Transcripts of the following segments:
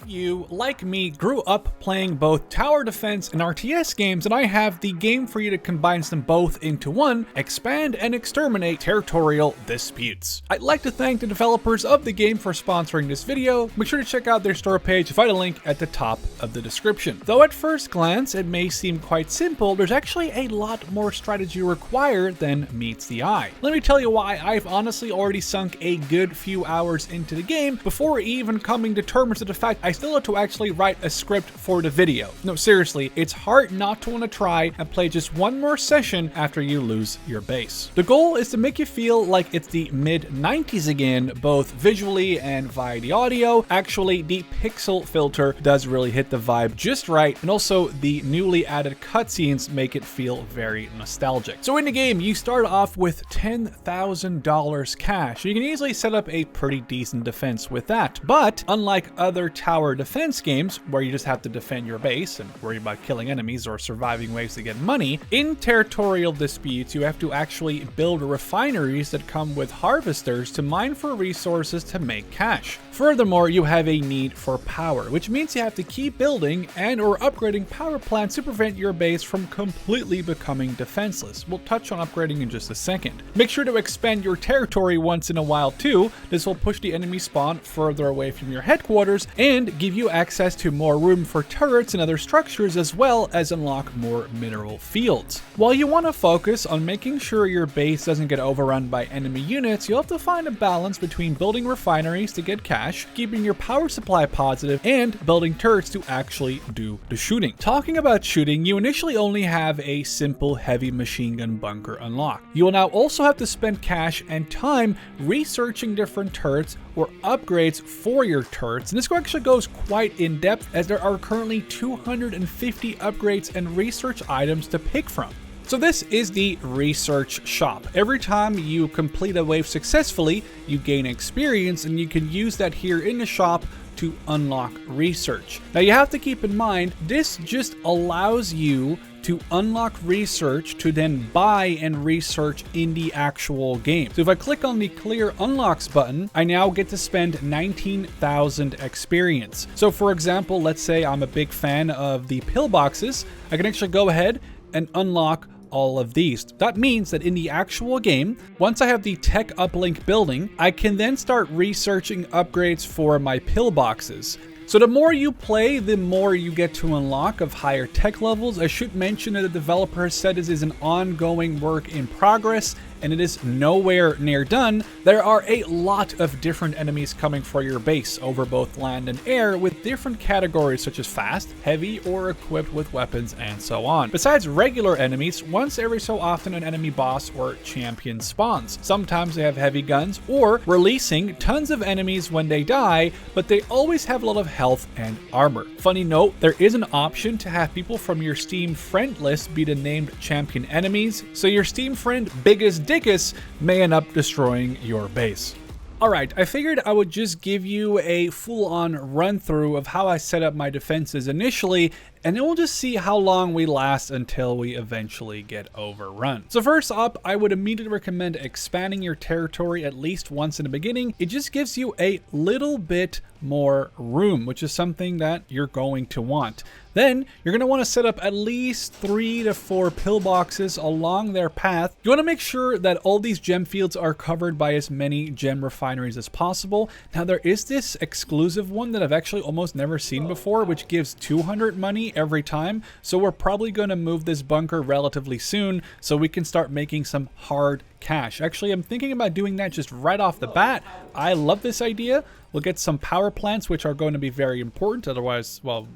If you, like me, grew up playing both tower defense and RTS games, then I have the game for you to combine them both into one: Expand and Exterminate Territorial Disputes. I'd like to thank the developers of the game for sponsoring this video. Make sure to check out their store page, find a link at the top of the description. Though at first glance it may seem quite simple, there's actually a lot more strategy required than meets the eye. Let me tell you why I've honestly already sunk a good few hours into the game before even coming to terms with the fact I still have to actually write a script for the video. No, seriously, it's hard not to want to try and play just one more session after you lose your base. The goal is to make you feel like it's the mid-90s again, both visually and via the audio. Actually, the pixel filter does really hit the vibe just right, and also the newly added cutscenes make it feel very nostalgic. So in the game, you start off with $10,000 cash. You can easily set up a pretty decent defense with that, but unlike other tower defense games where you just have to defend your base and worry about killing enemies or surviving waves to get money, in territorial disputes you have to actually build refineries that come with harvesters to mine for resources to make cash. Furthermore, you have a need for power, which means you have to keep building and or upgrading power plants to prevent your base from completely becoming defenseless. We'll touch on upgrading in just a second. Make sure to expand your territory once in a while too. This will push the enemy spawn further away from your headquarters and give you access to more room for turrets and other structures, as well as unlock more mineral fields. While you want to focus on making sure your base doesn't get overrun by enemy units, you'll have to find a balance between building refineries to get cash, keeping your power supply positive, and building turrets to actually do the shooting. Talking about shooting, you initially only have a simple heavy machine gun bunker unlocked. You will now also have to spend cash and time researching different turrets or upgrades for your turrets, and this actually goes quite in depth as there are currently 250 upgrades and research items to pick from. So this is the research shop. Every time you complete a wave successfully, you gain experience, and you can use that here in the shop to unlock research. Now you have to keep in mind, this just allows you to unlock research to then buy and research in the actual game. So if I click on the clear unlocks button, I now get to spend 19,000 experience. So for example, let's say I'm a big fan of the pillboxes. I can actually go ahead and unlock all of these. That means that in the actual game, once I have the tech uplink building, I can then start researching upgrades for my pillboxes. So the more you play, the more you get to unlock of higher tech levels. I should mention that the developer has said this is an ongoing work in progress, and it is nowhere near done. There are a lot of different enemies coming for your base over both land and air, with different categories such as fast, heavy, or equipped with weapons, and so on. Besides regular enemies, once every so often an enemy boss or champion spawns. Sometimes they have heavy guns or releasing tons of enemies when they die, but they always have a lot of health and armor. Funny note, there is an option to have people from your Steam friend list be the named champion enemies, so your Steam friend Biggus Diccus may end up destroying your base. Alright, I figured I would just give you a full-on run-through of how I set up my defenses initially, and then we'll just see how long we last until we eventually get overrun. So first up, I would immediately recommend expanding your territory at least once in the beginning. It just gives you a little bit more room, which is something that you're going to want. Then you're going to want to set up at least 3 to 4 pillboxes along their path. You want to make sure that all these gem fields are covered by as many gem refineries as possible. Now there is this exclusive one that I've actually almost never seen before, which gives 200 money every time. So we're probably going to move this bunker relatively soon so we can start making some hard cash. Actually, I'm thinking about doing that just right off the bat. I love this idea. We'll get some power plants, which are going to be very important. Otherwise, well,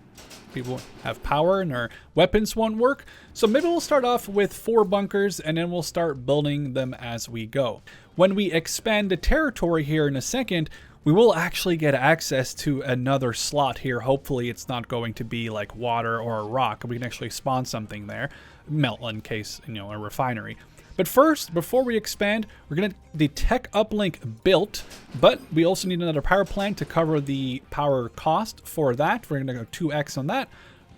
people have power and their weapons won't work. So maybe we'll start off with 4 bunkers and then we'll start building them as we go. When we expand the territory here in a second, we will actually get access to another slot here. Hopefully it's not going to be like water or a rock. We can actually spawn something there, melt in case, a refinery. But first, before we expand, we're going to get the tech uplink built, but we also need another power plant to cover the power cost for that. We're going to go 2x on that.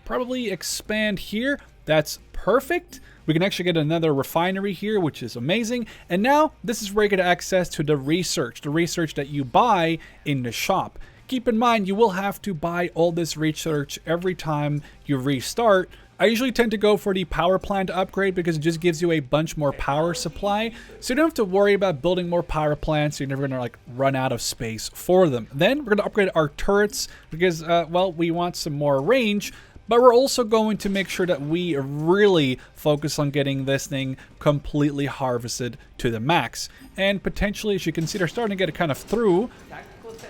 Probably expand here. That's perfect. We can actually get another refinery here, which is amazing. And now this is where you get access to the research that you buy in the shop. Keep in mind, you will have to buy all this research every time you restart. I usually tend to go for the power plant upgrade because it just gives you a bunch more power supply. So you don't have to worry about building more power plants. You're never going to like run out of space for them. Then we're going to upgrade our turrets because, well, we want some more range. But we're also going to make sure that we really focus on getting this thing completely harvested to the max. And potentially, as you can see, they're starting to get it kind of through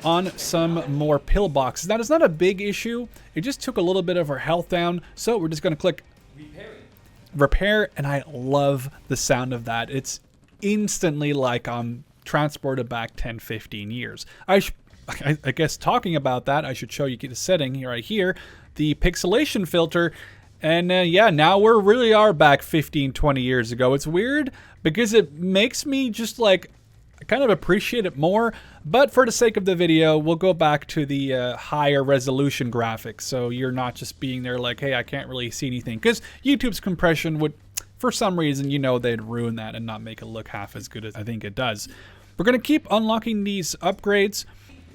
on some more pillboxes. Now, it's not a big issue. It just took a little bit of our health down. So we're just going to click repair. And I love the sound of that. It's instantly like I'm transported back 10, 15 years. I guess talking about that, I should show you the setting here right here. The pixelation filter, and yeah, now we really are back 15, 20 years ago. It's weird because it makes me just like kind of appreciate it more, but for the sake of the video, we'll go back to the higher resolution graphics, so you're not just being there like, hey, I can't really see anything, because YouTube's compression would, for some reason, you know, they'd ruin that and not make it look half as good as I think it does. We're going to keep unlocking these upgrades.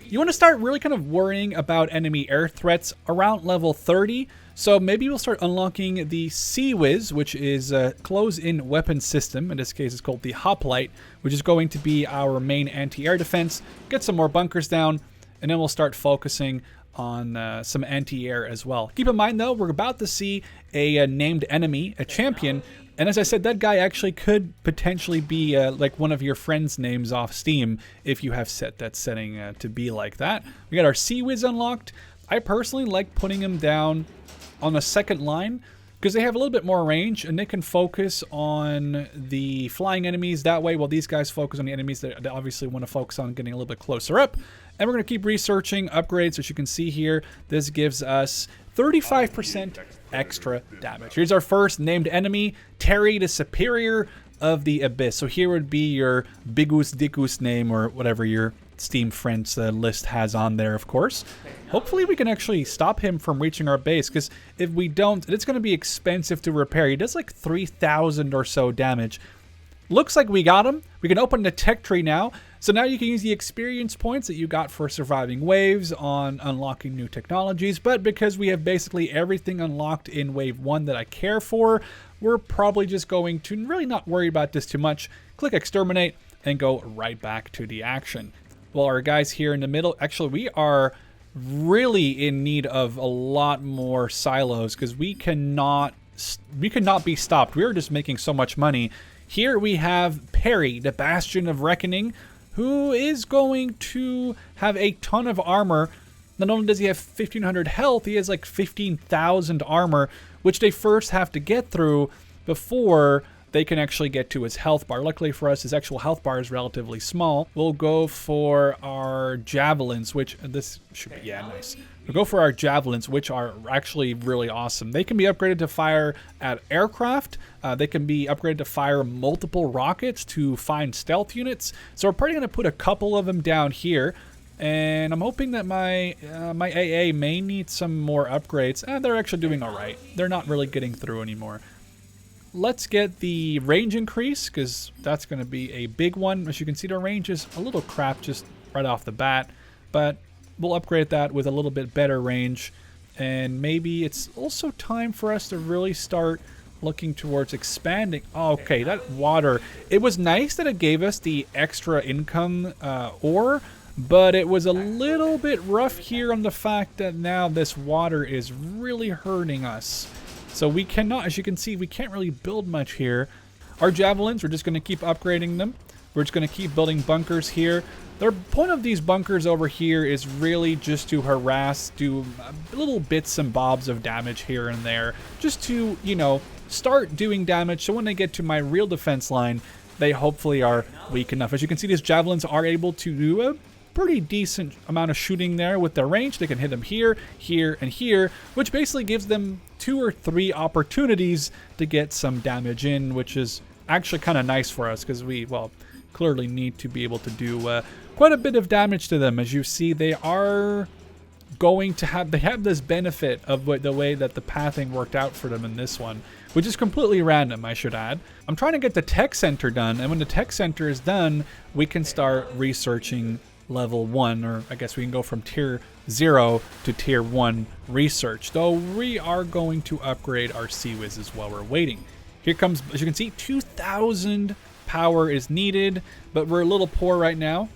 You want to start really kind of worrying about enemy air threats around level 30. So maybe we'll start unlocking the Sea-Wiz, which is a close-in weapon system. In this case, it's called the Hoplite, which is going to be our main anti-air defense. Get some more bunkers down, and then we'll start focusing on some anti-air as well. Keep in mind, though, we're about to see a named enemy, a champion. And as I said, that guy actually could potentially be like one of your friends' names off Steam if you have set that setting to be like that. We got our Sea-Wiz unlocked. I personally like putting him down on the second line because they have a little bit more range and they can focus on the flying enemies that way while these guys focus on the enemies that they obviously want to focus on getting a little bit closer up. And we're going to keep researching upgrades. As you can see here, this gives us 35% extra damage. Here's our first named enemy, Terry the Superior of the Abyss. So here would be your Biggus Diccus name or whatever your Steam friends list has on there, of course. Hopefully we can actually stop him from reaching our base, because if we don't, it's going to be expensive to repair. He does like 3,000 or so damage. Looks like we got him. We can open the tech tree now. So now you can use the experience points that you got for surviving waves on unlocking new technologies. But because we have basically everything unlocked in wave 1 that I care for, we're probably just going to really not worry about this too much. Click exterminate and go right back to the action. Well, our guys here in the middle, actually we are really in need of a lot more silos because we cannot be stopped. We are just making so much money. Here we have Perry, the Bastion of Reckoning, who is going to have a ton of armor. Not only does he have 1,500 health, he has like 15,000 armor, which they first have to get through before they can actually get to his health bar. Luckily for us, his actual health bar is relatively small. We'll go for our javelins, which this should be, yeah, nice. We'll go for our javelins, which are actually really awesome. They can be upgraded to fire at aircraft. They can be upgraded to fire multiple rockets to find stealth units. So we're probably going to put a couple of them down here. And I'm hoping that my AA may need some more upgrades. They're actually doing all right. They're not really getting through anymore. Let's get the range increase, because that's going to be a big one. As you can see, the range is a little crap just right off the bat. But we'll upgrade that with a little bit better range. And maybe it's also time for us to really start looking towards expanding. Oh, okay, that water. It was nice that it gave us the extra income ore, but it was a little bit rough here on the fact that now this water is really hurting us. So we cannot, as you can see, we can't really build much here. Our javelins, we're just going to keep upgrading them. We're just going to keep building bunkers here. The point of these bunkers over here is really just to harass, do little bits and bobs of damage here and there. Just to, you know, start doing damage so when they get to my real defense line, they hopefully are weak enough. As you can see, these javelins are able to do a pretty decent amount of shooting there with their range. They can hit them here, here, and here, which basically gives them 2 or 3 opportunities to get some damage in, which is actually kind of nice for us because we, well, clearly need to be able to do quite a bit of damage to them. As you see, they are going to have, they have this benefit of the way that the pathing worked out for them in this one, which is completely random, I should add. I'm trying to get the tech center done, and when the tech center is done, we can start researching level 1, or I guess we can go from tier 0 to tier 1 research, though we are going to upgrade our Sea Whizzes while we're waiting. Here comes, as you can see, 2,000 power is needed, but we're a little poor right now.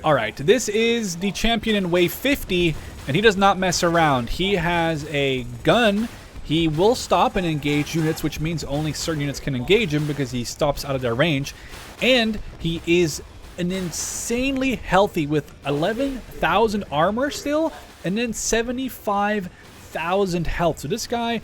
All right, this is the champion in wave 50, and he does not mess around. He has a gun. He will stop and engage units, which means only certain units can engage him because he stops out of their range. And he is an insanely healthy with 11,000 armor still, and then 75,000 health. So this guy,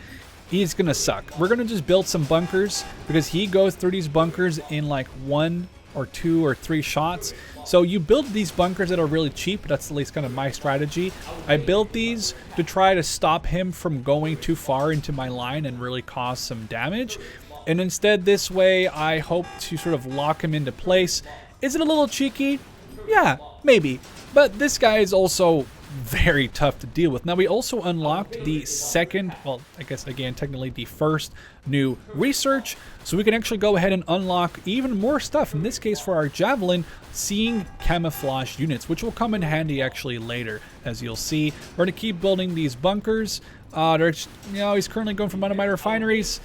he's gonna suck. We're gonna just build some bunkers because he goes through these bunkers in like 1 or 2 or 3 shots. So you build these bunkers that are really cheap. That's at least kind of my strategy. I built these to try to stop him from going too far into my line and really cause some damage. And instead, this way, I hope to sort of lock him into place. Is it a little cheeky? Yeah, maybe. But this guy is also very tough to deal with. Now, we also unlocked the second, well, I guess, again, technically the first new research. So we can actually go ahead and unlock even more stuff. In this case, for our Javelin, seeing camouflage units, which will come in handy actually later, as you'll see. We're going to keep building these bunkers. There's, you know, he's currently going from one of my refineries.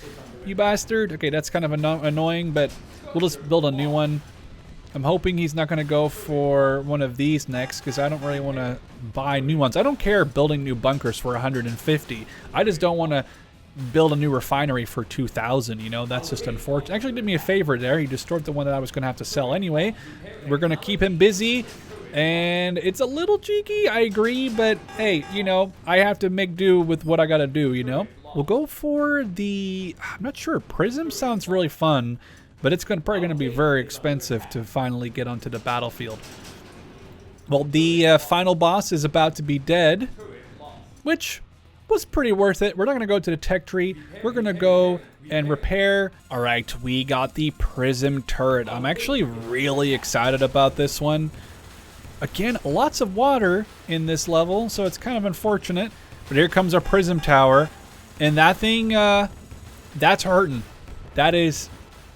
You bastard. Okay, that's kind of annoying, but we'll just build a new one. I'm hoping he's not going to go for one of these next, because I don't really want to buy new ones. I don't care building new bunkers for 150. I just don't want to build a new refinery for 2,000, you know? That's just unfortunate. Actually did me a favor there. He destroyed the one that I was going to have to sell anyway. We're going to keep him busy, and it's a little cheeky, I agree, but hey, you know, I have to make do with what I got to do, you know? We'll go for the, I'm not sure, Prism sounds really fun, but it's probably going to be very expensive to finally get onto the battlefield. Well, the final boss is about to be dead, which was pretty worth it. We're not going to go to the tech tree. We're going to go and repair. All right, we got the Prism turret. I'm actually really excited about this one. Again, lots of water in this level, so it's kind of unfortunate. But here comes our Prism tower. And that thing, that's hurting. That is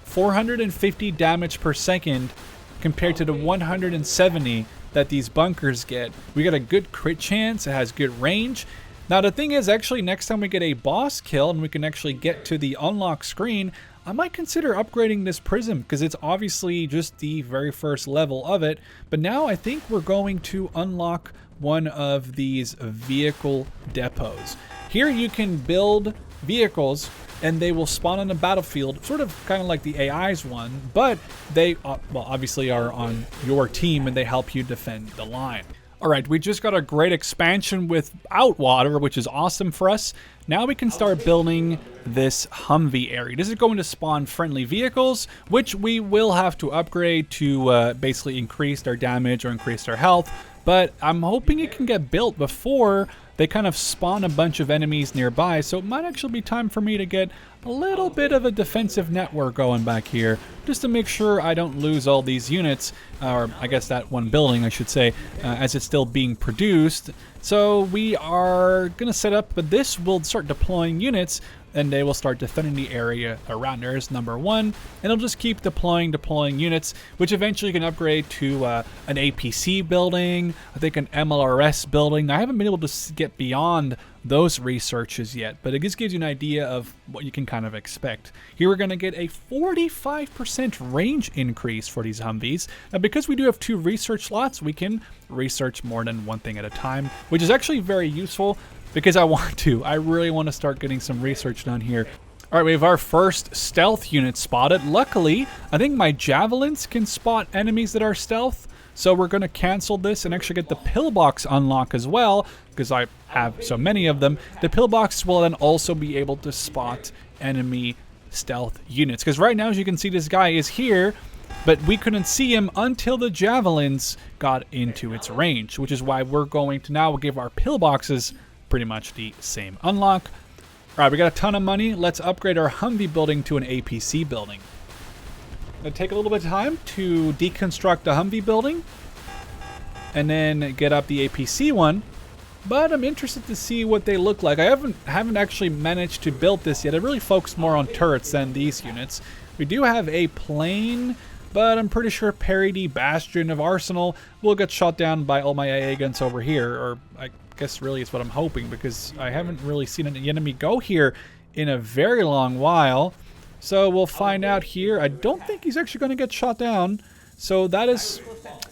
450 damage per second compared to the 170 that these bunkers get. We got a good crit chance. It has good range. Now the thing is, actually, next time we get a boss kill and we can actually get to the unlock screen, I might consider upgrading this Prism because it's obviously just the very first level of it. But now I think we're going to unlock one of these vehicle depots. Here you can build vehicles and they will spawn on the battlefield, sort of kind of like the AI's one, but they well, obviously are on your team and they help you defend the line. All right, we just got a great expansion without water, which is awesome for us. Now we can start building this Humvee area. This is going to spawn friendly vehicles, which we will have to upgrade to basically increase their damage or increase their health. But I'm hoping it can get built before they kind of spawn a bunch of enemies nearby, so it might actually be time for me to get a little bit of a defensive network going back here, just to make sure I don't lose all these units, or I guess that one building, I should say, as it's still being produced. So we are going to set up, but this will start deploying units, and they will start defending the area around. There's number 1, and it'll just keep deploying units, which eventually can upgrade to an APC building, I think an MLRS building. I haven't been able to get beyond those researches yet, but it just gives you an idea of what you can kind of expect. Here we're going to get a 45% range increase for these Humvees. Now, because we do have 2 research slots, we can research more than one thing at a time, which is actually very useful because I really want to start getting some research done here. All right, we have our first stealth unit spotted. Luckily, I think my Javelins can spot enemies that are stealth. So we're going to cancel this and actually get the pillbox unlock as well, because I have so many of them. The pillbox will then also be able to spot enemy stealth units. Because right now, as you can see, this guy is here, but we couldn't see him until the Javelins got into its range, which is why we're going to now give our pillboxes pretty much the same unlock. All right, we got a ton of money. Let's upgrade our Humvee building to an APC building. It'll take a little bit of time to deconstruct the Humvee building and then get up the APC one, but I'm interested to see what they look like. I haven't actually managed to build this yet. I really focused more on turrets than these units. We do have a plane, but I'm pretty sure Parody Bastion of Arsenal will get shot down by all my AA guns over here, or I guess really it's what I'm hoping, because I haven't really seen an enemy go here in a very long while. So we'll find out here. I don't think he's actually going to get shot down. So that is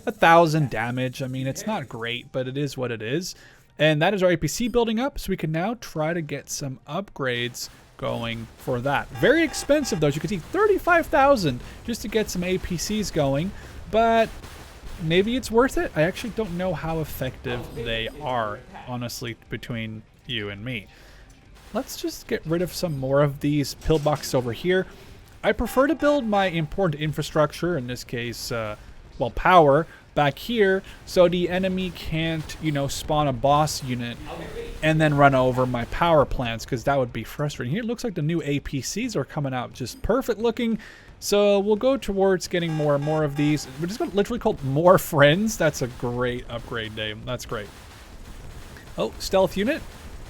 1,000 damage. I mean, it's not great, but it is what it is. And that is our APC building up, so we can now try to get some upgrades going for that. Very expensive though, as you can see, 35,000 just to get some APCs going, but maybe it's worth it. I actually don't know how effective they are, honestly, between you and me. Let's just get rid of some more of these pillboxes over here. I prefer to build my important infrastructure, in this case, well, power, back here, so the enemy can't, you know, spawn a boss unit and then run over my power plants, because that would be frustrating. Here it looks like the new APCs are coming out just perfect looking, so we'll go towards getting more and more of these. We're just literally called More Friends. That's a great upgrade name. That's great. Oh, stealth unit.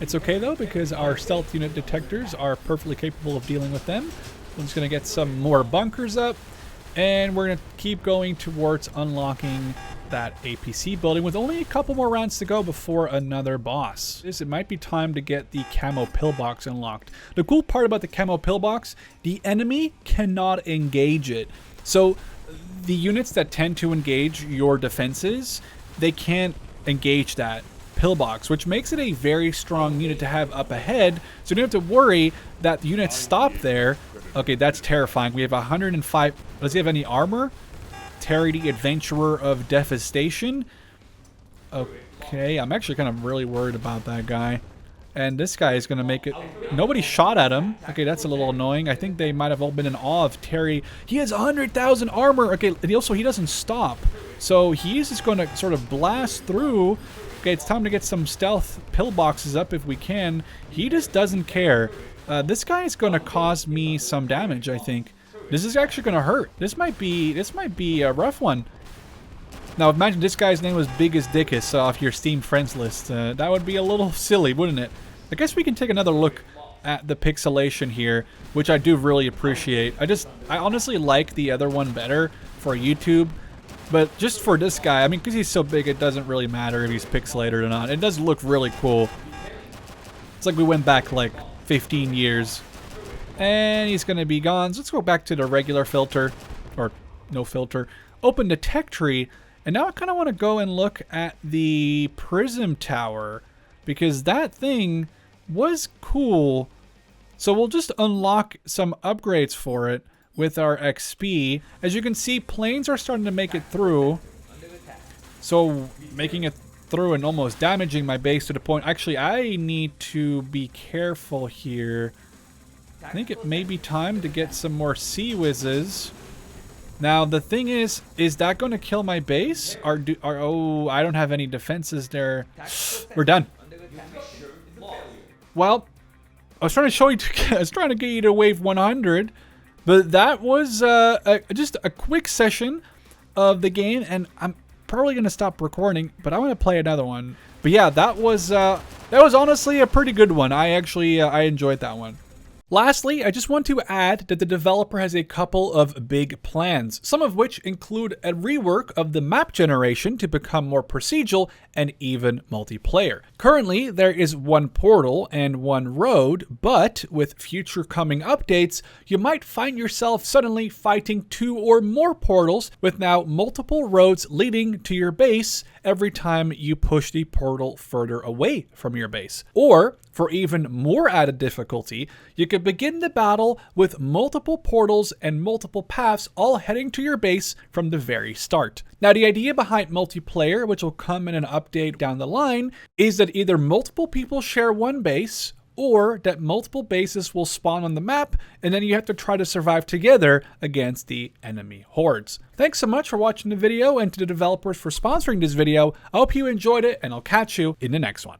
It's okay though, because our stealth unit detectors are perfectly capable of dealing with them. I'm just going to get some more bunkers up. And we're going to keep going towards unlocking that APC building with only a couple more rounds to go before another boss. It might be time to get the camo pillbox unlocked. The cool part about the camo pillbox, the enemy cannot engage it. So the units that tend to engage your defenses, they can't engage that pillbox, which makes it a very strong unit to have up ahead. So you don't have to worry that the units stop there. Okay, that's terrifying. We have 105. Does he have any armor? Terry the Adventurer of Devastation. Okay, I'm actually kind of really worried about that guy. And this guy is going to make it... Nobody shot at him. Okay, that's a little annoying. I think they might have all been in awe of Terry. He has 100,000 armor. Okay, and also he doesn't stop. So he is just going to sort of blast through. Okay, it's time to get some stealth pillboxes up if we can. He just doesn't care. This guy is going to cause me some damage, I think. This is actually going to hurt. This might be a rough one. Now, imagine this guy's name was Biggus Diccus off your Steam friends list. That would be a little silly, wouldn't it? I guess we can take another look at the pixelation here, which I do really appreciate. I honestly like the other one better for YouTube. But just for this guy, I mean, because he's so big, it doesn't really matter if he's pixelated or not. It does look really cool. It's like we went back like 15 years. And he's going to be gone. So let's go back to the regular filter. Or no filter. Open the tech tree. And now I kind of want to go and look at the prism tower. Because that thing was cool. So we'll just unlock some upgrades for it with our XP. As you can see, planes are starting to make it through. So making it through and almost damaging my base to the point. Actually, I need to be careful here. I think it may be time to get some more sea whizzes. Now the thing is that going to kill my base? Oh, I don't have any defenses there. We're done. Well, I was trying to show you. I was trying to get you to wave 100, but that was just a quick session of the game, and I'm probably gonna stop recording. But I want to play another one. But yeah, that was honestly a pretty good one. I enjoyed that one. Lastly, I just want to add that the developer has a couple of big plans, some of which include a rework of the map generation to become more procedural and even multiplayer. Currently, there is one portal and one road, but with future coming updates, you might find yourself suddenly fighting 2 or more portals with now multiple roads leading to your base every time you push the portal further away from your base. Or, for even more added difficulty, you could begin the battle with multiple portals and multiple paths all heading to your base from the very start. Now, the idea behind multiplayer, which will come in an update down the line, is that either multiple people share one base, or that multiple bases will spawn on the map, and then you have to try to survive together against the enemy hordes. Thanks so much for watching the video, and to the developers for sponsoring this video. I hope you enjoyed it, and I'll catch you in the next one.